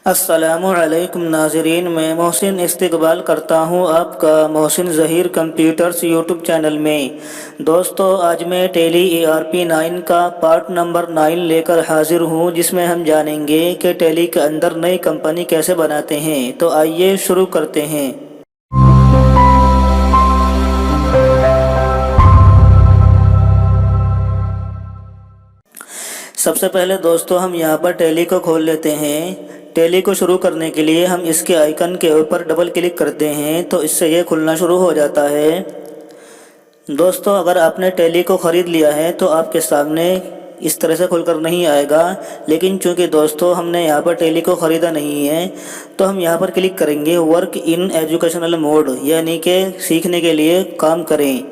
अस्सलामुअलैकुम नाज़रीन, मैं मोहसिन इस्तकबाल करता हूँ आपका Mohsin Zaheer computers YouTube channel में। दोस्तों, आज मैं टेली ERP9 का पार्ट नंबर 9 लेकर हाज़िर हूँ, जिसमें हम जानेंगे कि टेली के अंदर नई कंपनी कैसे बनाते हैं। तो आइए शुरू करते हैं। सबसे पहले दोस्तों, हम यहाँ पर टेली को खोल लेते हैं। टेली को शुरू करने के लिए हम इसके आइकन के ऊपर डबल क्लिक करते हैं तो इससे ये खुलना शुरू हो जाता है। दोस्तों, अगर आपने टेली को ख़रीद लिया है तो आपके सामने इस तरह से खुलकर नहीं आएगा, लेकिन चूंकि दोस्तों हमने यहाँ पर टेली को ख़रीदा नहीं है तो हम यहाँ पर क्लिक करेंगे वर्क इन एजुकेशनल मोड, यानी कि सीखने के लिए काम करें।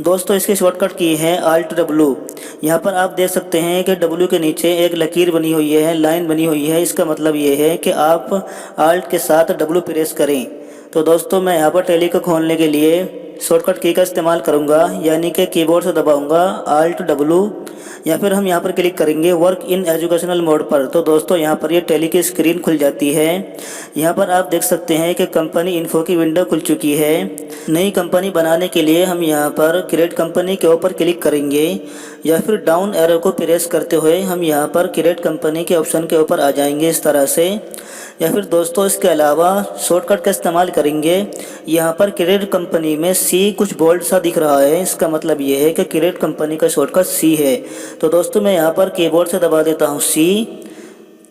दोस्तों, इसकी शॉर्टकट की है Alt W। यहाँ पर आप देख सकते हैं कि W के नीचे एक लकीर बनी हुई है, लाइन बनी हुई है। इसका मतलब ये है कि आप Alt के साथ W प्रेस करें। तो दोस्तों, मैं यहाँ पर टेली को खोलने के लिए शॉर्टकट की का इस्तेमाल करूँगा, यानी कि कीबोर्ड से दबाऊँगा Alt W, या फिर हम यहाँ पर क्लिक करेंगे वर्क इन एजुकेशनल मोड पर। तो दोस्तों, यहाँ पर ये टेली की स्क्रीन खुल जाती है। यहाँ पर आप देख सकते हैं कि कंपनी इन्फो की विंडो खुल चुकी है। नई कंपनी बनाने के लिए हम यहाँ पर क्रिएट कंपनी के ऊपर क्लिक करेंगे, या फिर डाउन एरो को प्रेस करते हुए हम यहाँ पर क्रिएट कंपनी के ऑप्शन के ऊपर आ जाएंगे इस तरह से। या फिर दोस्तों, इसके अलावा शॉर्टकट का इस्तेमाल करेंगे। यहाँ पर क्रिएट कंपनी में सी कुछ बोल्ड सा दिख रहा है, इसका मतलब ये है कि क्रिएट कंपनी का शॉर्टकट सी है। तो दोस्तों, मैं यहाँ पर कीबोर्ड से दबा देता हूँ सी।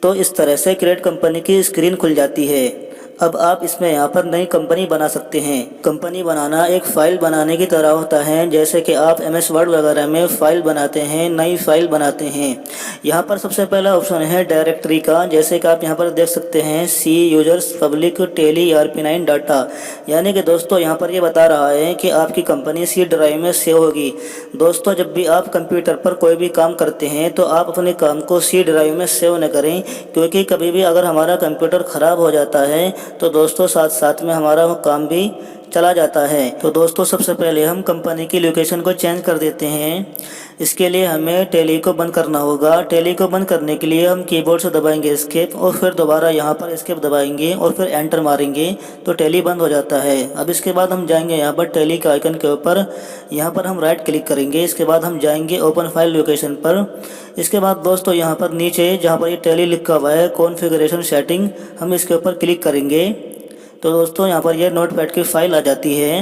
तो इस तरह से क्रिएट कंपनी की स्क्रीन खुल जाती है। अब आप इसमें यहाँ पर नई कंपनी बना सकते हैं। कंपनी बनाना एक फ़ाइल बनाने की तरह होता है, जैसे कि आप MS वर्ड वगैरह में फ़ाइल बनाते हैं, नई फ़ाइल बनाते हैं। यहाँ पर सबसे पहला ऑप्शन है डायरेक्टरी का, जैसे कि आप यहाँ पर देख सकते हैं C users public Tally ERP9 data, यानी कि दोस्तों यहाँ पर ये बता रहा है कि आपकी कंपनी सी ड्राइव में सेव होगी। दोस्तों, जब भी आप कंप्यूटर पर कोई भी काम करते हैं तो आप अपने काम को सी ड्राइव में सेव न करें, क्योंकि कभी भी अगर हमारा कंप्यूटर ख़राब हो जाता है तो दोस्तों साथ साथ में हमारा वो काम भी चला जाता है। तो दोस्तों, सबसे पहले हम कंपनी की लोकेशन को चेंज कर देते हैं। इसके लिए हमें टेली को बंद करना होगा। टेली को बंद करने के लिए हम कीबोर्ड से दबाएंगे एस्केप, और फिर दोबारा यहाँ पर एस्केप दबाएंगे और फिर एंटर मारेंगे तो टेली बंद हो जाता है। अब इसके बाद हम जाएंगे यहाँ पर टेली के आइकन के ऊपर, यहाँ पर हम राइट क्लिक करेंगे। इसके बाद हम जाएंगे ओपन फाइल लोकेशन पर। इसके बाद दोस्तों, यहाँ पर नीचे जहाँ पर ये टेली लिखा हुआ है कॉन्फ़िगरेशन सेटिंग, हम इसके ऊपर क्लिक करेंगे। तो दोस्तों, यहाँ पर ये नोटपैड की फ़ाइल आ जाती है।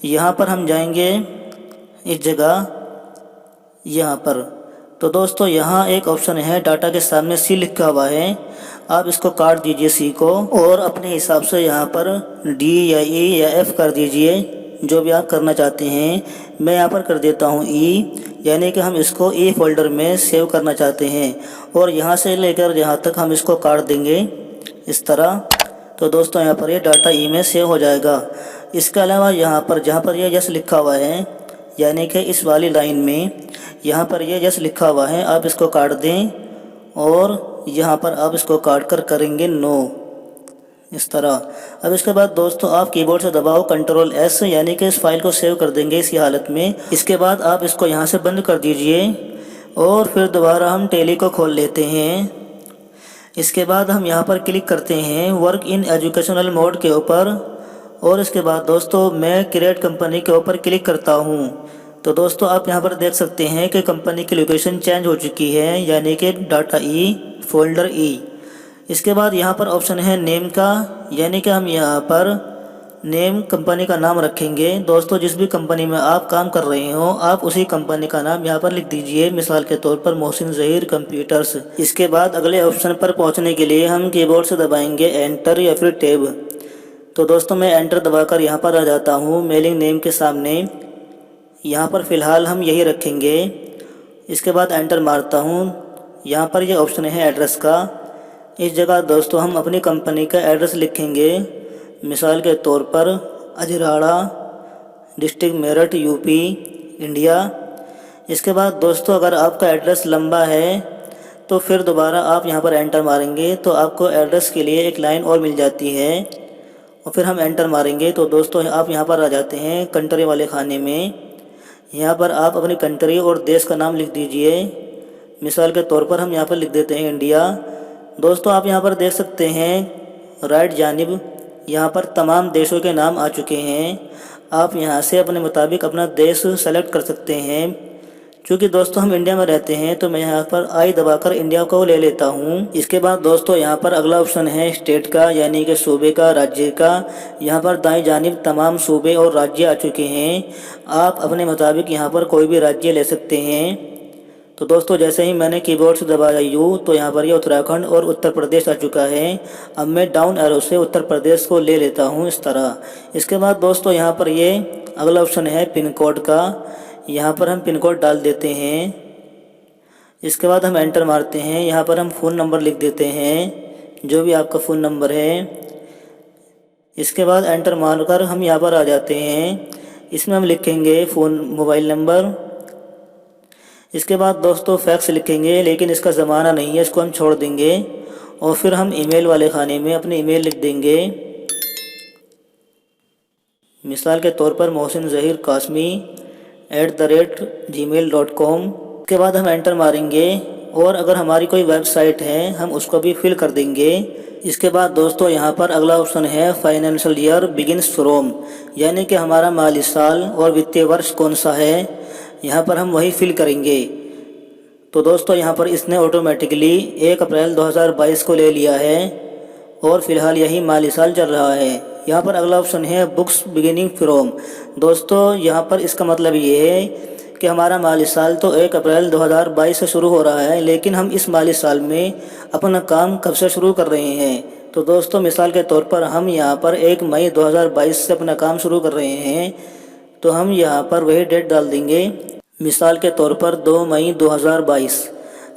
यहाँ पर हम जाएंगे इस जगह, यहाँ पर। तो दोस्तों, यहाँ एक ऑप्शन है डाटा के सामने सी लिखा हुआ है, आप इसको काट दीजिए सी को, और अपने हिसाब से यहाँ पर D या E या F कर दीजिए, जो भी आप करना चाहते हैं। मैं यहाँ पर कर देता हूँ E, यानी कि हम इसको E फोल्डर में सेव करना चाहते हैं, और यहाँ से लेकर यहाँ तक हम इसको काट देंगे इस तरह। तो दोस्तों, यहाँ पर ये डाटा ई में सेव हो जाएगा। इसके अलावा यहाँ पर जहाँ पर ये यस लिखा हुआ है, यानी कि इस वाली लाइन में यहाँ पर ये यस लिखा हुआ है, आप इसको काट दें, और यहाँ पर आप इसको काट कर करेंगे नो, इस तरह। अब इसके बाद दोस्तों, आप कीबोर्ड से दबाओ Ctrl+S, यानी कि इस फाइल को सेव कर देंगे इसी हालत में। इसके बाद आप इसको यहाँ से बंद कर दीजिए, और फिर दोबारा हम टेली को खोल लेते हैं। इसके बाद हम यहाँ पर क्लिक करते हैं वर्क इन एजुकेशनल मोड के ऊपर, और इसके बाद दोस्तों मैं क्रिएट कंपनी के ऊपर क्लिक करता हूँ। तो दोस्तों, आप यहाँ पर देख सकते हैं कि कंपनी की लोकेशन चेंज हो चुकी है, यानी कि डाटा ई फोल्डर ई। इसके बाद यहाँ पर ऑप्शन है नेम का, यानी कि हम यहाँ पर नेम कंपनी का नाम रखेंगे। दोस्तों, जिस भी कंपनी में आप काम कर रहे हो आप उसी कंपनी का नाम यहाँ पर लिख दीजिए, मिसाल के तौर पर मोहसिन ज़हीर कंप्यूटर्स। इसके बाद अगले ऑप्शन पर पहुँचने के लिए हम कीबोर्ड से दबाएंगे एंटर या फिर टैब। तो दोस्तों, मैं एंटर दबाकर यहाँ पर आ जाता हूँ मेलिंग नेम के सामने। यहाँ पर फ़िलहाल हम यही रखेंगे। इसके बाद एंटर मारता हूँ। यहाँ पर यह ऑप्शन है एड्रेस का, इस जगह दोस्तों हम अपनी कंपनी का एड्रेस लिखेंगे, मिसाल के तौर पर Ajrada, district Meerut, UP, India. इसके बाद दोस्तों, अगर आपका एड्रेस लंबा है तो फिर दोबारा आप यहाँ पर एंटर मारेंगे तो आपको एड्रेस के लिए एक लाइन और मिल जाती है, और फिर हम एंटर मारेंगे तो दोस्तों आप यहाँ पर आ जाते हैं कंट्री वाले खाने में। यहाँ पर आप अपनी कंट्री और देश का नाम लिख दीजिए। मिसाल के तौर पर हम यहाँ पर लिख देते हैं इंडिया। दोस्तों आप यहाँ पर देख सकते हैं राइट जानिब यहाँ पर तमाम देशों के नाम आ चुके हैं। आप यहाँ से अपने मुताबिक अपना देश सेलेक्ट कर सकते हैं। क्योंकि दोस्तों हम इंडिया में रहते हैं तो मैं यहाँ पर आई दबाकर इंडिया को ले लेता हूँ। इसके बाद दोस्तों यहाँ पर अगला ऑप्शन है स्टेट का, यानी कि सूबे का, राज्य का। यहाँ पर दाईं जानिब तमाम सूबे और राज्य आ चुके हैं। आप अपने मुताबिक यहाँ पर कोई भी राज्य ले सकते हैं। तो दोस्तों जैसे ही मैंने कीबोर्ड से दबाया यू तो यहाँ पर ये उत्तराखंड और उत्तर प्रदेश आ चुका है। अब मैं डाउन एरो से उत्तर प्रदेश को ले लेता हूँ इस तरह। इसके बाद दोस्तों यहाँ पर ये अगला ऑप्शन है पिन कोड का। यहाँ पर हम पिन कोड डाल देते हैं। इसके बाद हम एंटर मारते हैं। यहाँ पर हम फ़ोन नंबर लिख देते हैं, जो भी आपका फ़ोन नंबर है। इसके बाद एंटर मारकर हम यहाँ पर आ जाते हैं। इसमें हम लिखेंगे मोबाइल नंबर। इसके बाद दोस्तों फैक्स लिखेंगे, लेकिन इसका ज़माना नहीं है, इसको हम छोड़ देंगे। और फिर हम ईमेल वाले खाने में अपनी ईमेल लिख देंगे। मिसाल के तौर पर मोहसिन ज़हीर कासमी @gmail.com। के बाद हम एंटर मारेंगे और अगर हमारी कोई वेबसाइट है हम उसको भी फिल कर देंगे। इसके बाद दोस्तों यहाँ पर अगला ऑप्शन है फाइनेंशियल ईयर बिगिनस फ्रॉम, यानी कि हमारा माली साल और वित्तीय वर्ष कौन सा है, यहाँ पर हम वही फिल करेंगे। तो दोस्तों यहाँ पर इसने ऑटोमेटिकली 1 अप्रैल 2022 को ले लिया है और फ़िलहाल यही माली साल चल रहा है। यहाँ पर अगला ऑप्शन है बुक्स बिगिनिंग फ्रॉम। दोस्तों यहाँ पर इसका मतलब ये है कि हमारा माली साल तो 1 अप्रैल 2022 से शुरू हो रहा है, लेकिन हम इस माली साल में अपना काम कब से शुरू कर रहे हैं। तो दोस्तों मिसाल के तौर पर हम यहाँ पर 1 मई 2022 से अपना काम शुरू कर रहे हैं, तो हम यहाँ पर वही डेट डाल देंगे। मिसाल के तौर पर 2 मई 2022।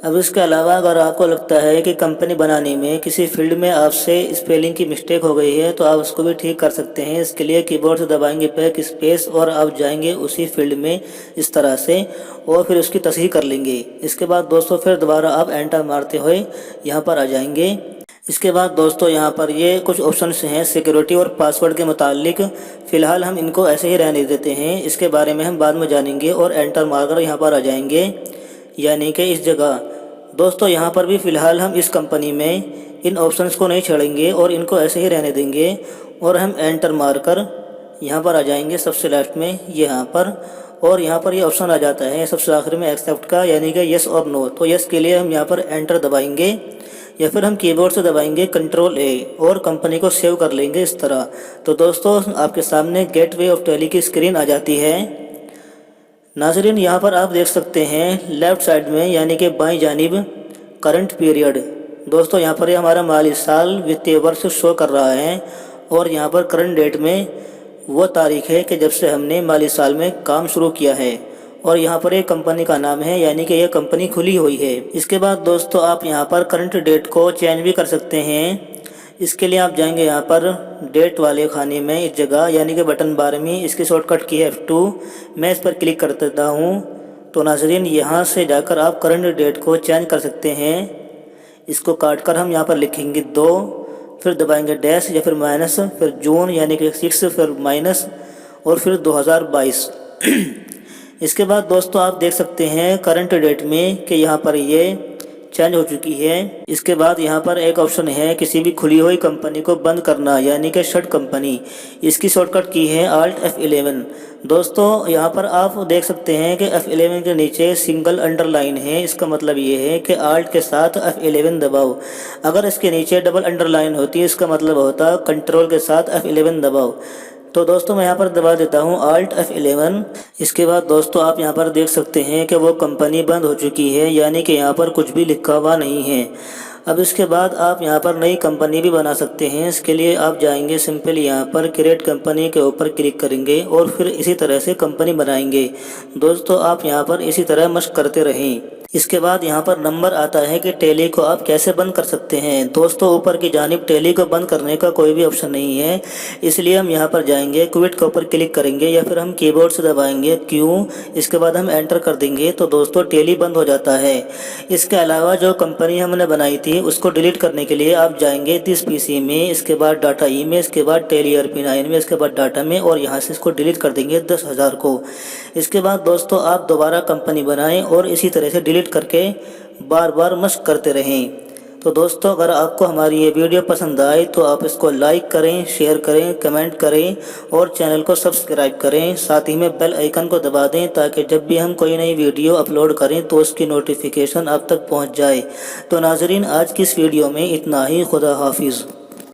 अब इसके अलावा अगर आपको लगता है कि कंपनी बनाने में किसी फील्ड में आपसे स्पेलिंग की मिस्टेक हो गई है तो आप उसको भी ठीक कर सकते हैं। इसके लिए कीबोर्ड से दबाएंगे बैक स्पेस और आप जाएंगे उसी फील्ड में इस तरह से और फिर उसकी तस्हीह कर लेंगे। इसके बाद दोस्तों फिर दोबारा आप एंटर मारते हुए यहाँ पर आ जाएंगे। इसके बाद दोस्तों यहाँ पर ये कुछ ऑप्शंस हैं सिक्योरिटी और पासवर्ड के मुतालिक। फ़िलहाल हम इनको ऐसे ही रहने देते हैं, इसके बारे में हम बाद में जानेंगे। और एंटर मारकर यहाँ पर आ जाएंगे, यानी कि इस जगह। दोस्तों यहाँ पर भी फ़िलहाल हम इस कंपनी में इन ऑप्शंस को नहीं छेड़ेंगे और इनको ऐसे ही रहने देंगे। और हम एंटर मारकर यहाँ पर आ जाएंगे सबसे लास्ट में यहाँ पर। और यहाँ पर ये ऑप्शन आ जाता है सबसे आखिर में एक्सेप्ट का, यानी कि यस और नो। तो यस के लिए हम यहाँ पर एंटर दबाएंगे या फिर हम कीबोर्ड से दबाएंगे कंट्रोल ए और कंपनी को सेव कर लेंगे इस तरह। तो दोस्तों आपके सामने गेटवे ऑफ टैली की स्क्रीन आ जाती है। नाज़रीन यहाँ पर आप देख सकते हैं लेफ़्ट साइड में, यानी कि बाईं जानिब करंट पीरियड। दोस्तों यहाँ पर ये हमारा माली साल वित्तीय वर्ष शो कर रहा है और यहाँ पर करंट डेट में वो तारीख है कि जब से हमने माली साल में काम शुरू किया है। और यहाँ पर एक कंपनी का नाम है, यानी कि यह कंपनी खुली हुई है। इसके बाद दोस्तों आप यहाँ पर करंट डेट को चेंज भी कर सकते हैं। इसके लिए आप जाएंगे यहाँ पर डेट वाले खाने में इस जगह, यानी कि बटन बार में। इसकी शॉर्टकट की है F2। मैं इस पर क्लिक कर देता हूँ। तो नाज़रीन यहाँ से जाकर आप करंट डेट को चेंज कर सकते हैं। इसको काट कर हम यहाँ पर लिखेंगे 2, फिर दबाएंगे डैश या फिर माइनस, फिर जून यानी कि 6, फिर माइनस और फिर 2022। इसके बाद दोस्तों आप देख सकते हैं करंट डेट में कि यहाँ पर ये चेंज हो चुकी है। इसके बाद यहाँ पर एक ऑप्शन है किसी भी खुली हुई कंपनी को बंद करना, यानी कि शट कंपनी। इसकी शॉर्टकट की है Alt F11। दोस्तों यहाँ पर आप देख सकते हैं कि F11 के नीचे सिंगल अंडरलाइन है। इसका मतलब ये है कि Alt के साथ F11 दबाओ। अगर इसके नीचे डबल अंडरलाइन होती है इसका मतलब होता कंट्रोल के साथ F11 दबाओ। तो दोस्तों मैं यहाँ पर दबा देता हूँ Alt F11। इसके बाद दोस्तों आप यहाँ पर देख सकते हैं कि वो कंपनी बंद हो चुकी है, यानी कि यहाँ पर कुछ भी लिखा हुआ नहीं है। अब इसके बाद आप यहाँ पर नई कंपनी भी बना सकते हैं। इसके लिए आप जाएंगे सिंपली यहाँ पर क्रिएट कंपनी के ऊपर क्लिक करेंगे और फिर इसी तरह से कंपनी बनाएंगे। दोस्तों आप यहाँ पर इसी तरह मशक करते रहें। इसके बाद यहाँ पर नंबर आता है कि टैली को आप कैसे बंद कर सकते हैं। दोस्तों ऊपर की जानिब टैली को बंद करने का कोई भी ऑप्शन नहीं है, इसलिए हम यहाँ पर जाएंगे क्विट के ऊपर क्लिक करेंगे या फिर हम कीबोर्ड से दबाएंगे Q। इसके बाद हम एंटर कर देंगे तो दोस्तों टैली बंद हो जाता है। इसके अलावा जो कंपनी हमने बनाई थी उसको डिलीट करने के लिए आप जाएंगे दिस PC में, इसके बाद डाटा ई में, इसके बाद टैली ERP9 में, इसके बाद डाटा में और यहाँ से इसको डिलीट कर देंगे 10,000 को। इसके बाद दोस्तों आप दोबारा कंपनी बनाएं और इसी तरह से डिलीट करके बार बार मशक करते रहें। तो दोस्तों अगर आपको हमारी ये वीडियो पसंद आए तो आप इसको लाइक करें, शेयर करें, कमेंट करें और चैनल को सब्सक्राइब करें। साथ ही में बेल आइकन को दबा दें ताकि जब भी हम कोई नई वीडियो अपलोड करें तो उसकी नोटिफिकेशन आप तक पहुंच जाए। तो नाजरीन आज की इस वीडियो में इतना ही। खुदा हाफिज़।